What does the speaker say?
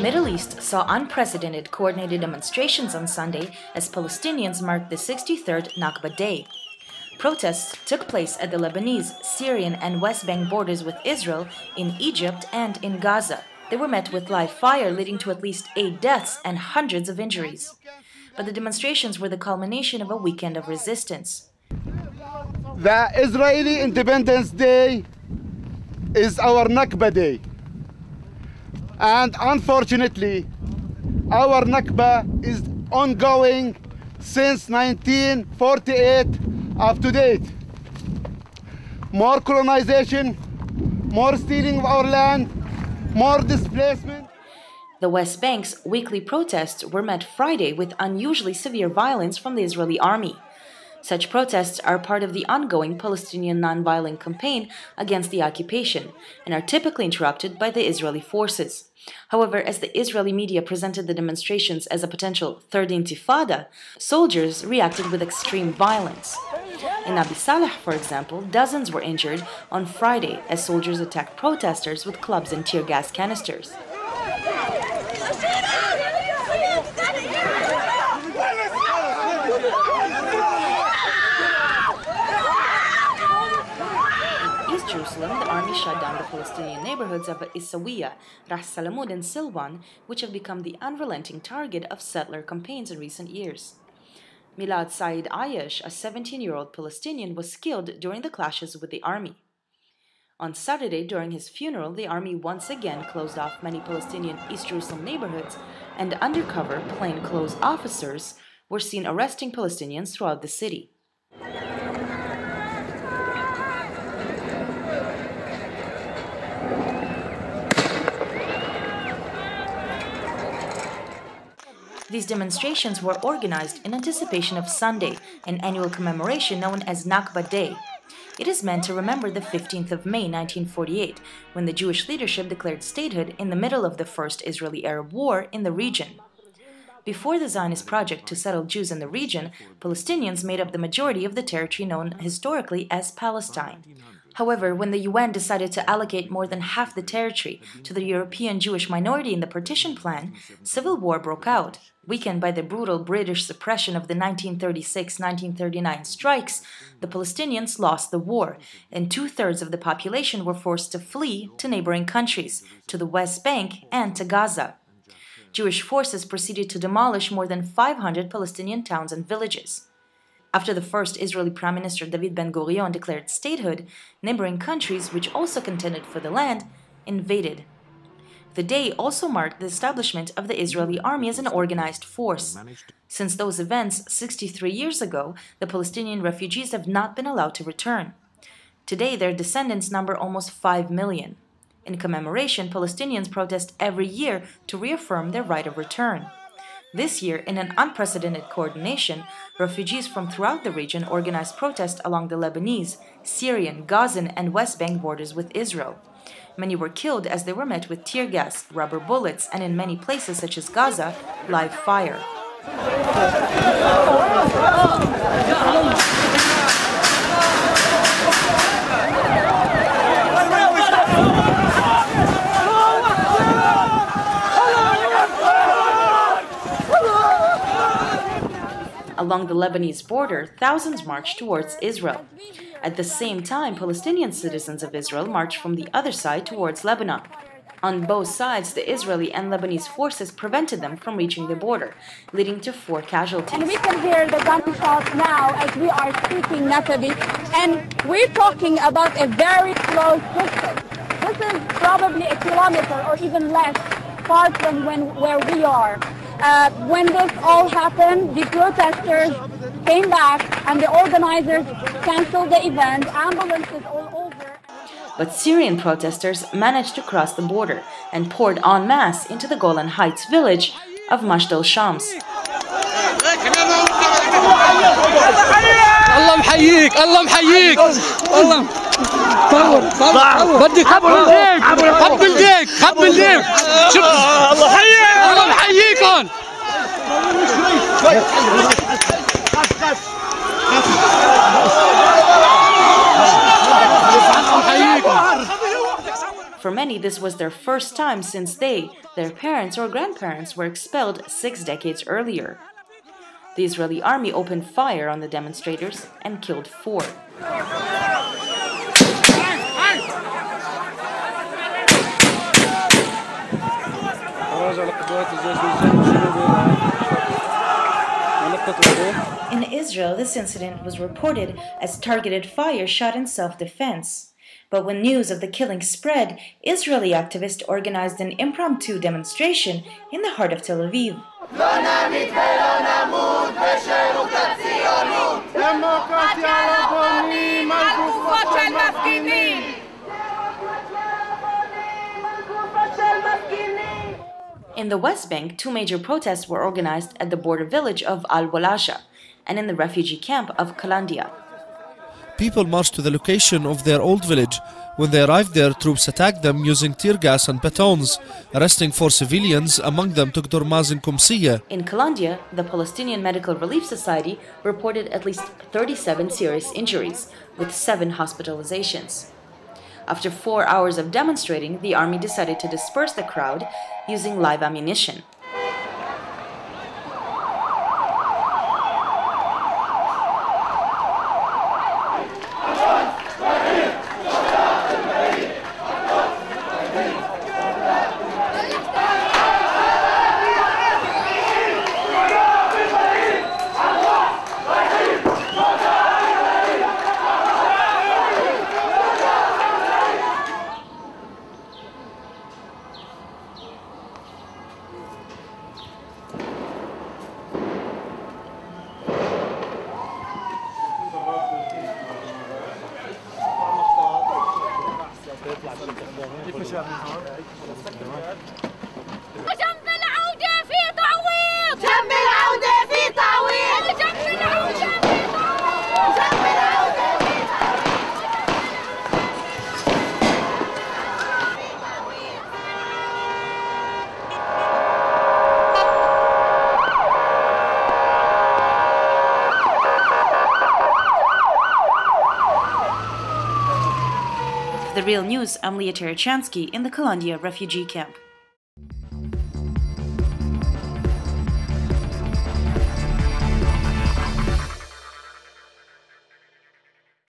Middle East saw unprecedented coordinated demonstrations on Sunday as Palestinians marked the 63rd Nakba Day. Protests took place at the Lebanese, Syrian and West Bank borders with Israel, in Egypt and in Gaza. They were met with live fire, leading to at least 8 deaths and hundreds of injuries. But the demonstrations were the culmination of a weekend of resistance. The Israeli Independence Day is our Nakba Day. And unfortunately, our Nakba is ongoing since 1948 up to date. More colonization, more stealing of our land, more displacement. The West Bank's weekly protests were met Friday with unusually severe violence from the Israeli army. Such protests are part of the ongoing Palestinian nonviolent campaign against the occupation and are typically interrupted by the Israeli forces. However, as the Israeli media presented the demonstrations as a potential third intifada, soldiers reacted with extreme violence. In Abi Saleh, for example, dozens were injured on Friday as soldiers attacked protesters with clubs and tear gas canisters. Jerusalem, the army shut down the Palestinian neighborhoods of Isawiya, Ras Salamud and Silwan, which have become the unrelenting target of settler campaigns in recent years. Milad Said Ayesh, a 17-year-old Palestinian, was killed during the clashes with the army. On Saturday, during his funeral, the army once again closed off many Palestinian East Jerusalem neighborhoods, and undercover, plainclothes officers were seen arresting Palestinians throughout the city. These demonstrations were organized in anticipation of Sunday, an annual commemoration known as Nakba Day. It is meant to remember the 15th of May 1948, when the Jewish leadership declared statehood in the middle of the First Israeli-Arab War in the region. Before the Zionist project to settle Jews in the region, Palestinians made up the majority of the territory known historically as Palestine. However, when the UN decided to allocate more than half the territory to the European Jewish minority in the partition plan, civil war broke out. Weakened by the brutal British suppression of the 1936-1939 strikes, the Palestinians lost the war, and 2/3 of the population were forced to flee to neighboring countries, to the West Bank and to Gaza. Jewish forces proceeded to demolish more than 500 Palestinian towns and villages. After the first Israeli Prime Minister David Ben-Gurion declared statehood, neighboring countries, which also contended for the land, invaded. The day also marked the establishment of the Israeli army as an organized force. Since those events 63 years ago, the Palestinian refugees have not been allowed to return. Today, their descendants number almost 5 million. In commemoration, Palestinians protest every year to reaffirm their right of return. This year, in an unprecedented coordination, refugees from throughout the region organized protests along the Lebanese, Syrian, Gazan, and West Bank borders with Israel. Many were killed as they were met with tear gas, rubber bullets, and in many places such as Gaza, live fire. Along the Lebanese border, thousands marched towards Israel. At the same time, Palestinian citizens of Israel marched from the other side towards Lebanon. On both sides, the Israeli and Lebanese forces prevented them from reaching the border, leading to 4 casualties. And we can hear the gunshots now as we are speaking, Natavi, and we're talking about a very close distance. This is probably a kilometer or even less far from where we are. When this all happened, the protesters came back and the organizers canceled the event, ambulances all over. But Syrian protesters managed to cross the border and poured en masse into the Golan Heights village of Majd al-Shams. الله محييك الله محييك الله بدك حب الديك حب الديك حب الديك شوف الله محييك الله محييكم For many, this was their first time since their parents or grandparents were expelled 6 decades earlier. The Israeli army opened fire on the demonstrators and killed 4. In Israel, this incident was reported as targeted fire shot in self-defense. But when news of the killing spread, Israeli activists organized an impromptu demonstration in the heart of Tel Aviv. In the West Bank, 2 major protests were organized at the border village of Al-Walasha and in the refugee camp of Qalandiya. People marched to the location of their old village. When they arrived there, troops attacked them using tear gas and batons, arresting 4 civilians, among them Dr. Mazen Kumsiya. In Qalandiya, the Palestinian Medical Relief Society reported at least 37 serious injuries, with 7 hospitalizations. After 4 hours of demonstrating, the army decided to disperse the crowd using live ammunition. The Real News, I'm Leah Terechansky in the Qalandiya refugee camp.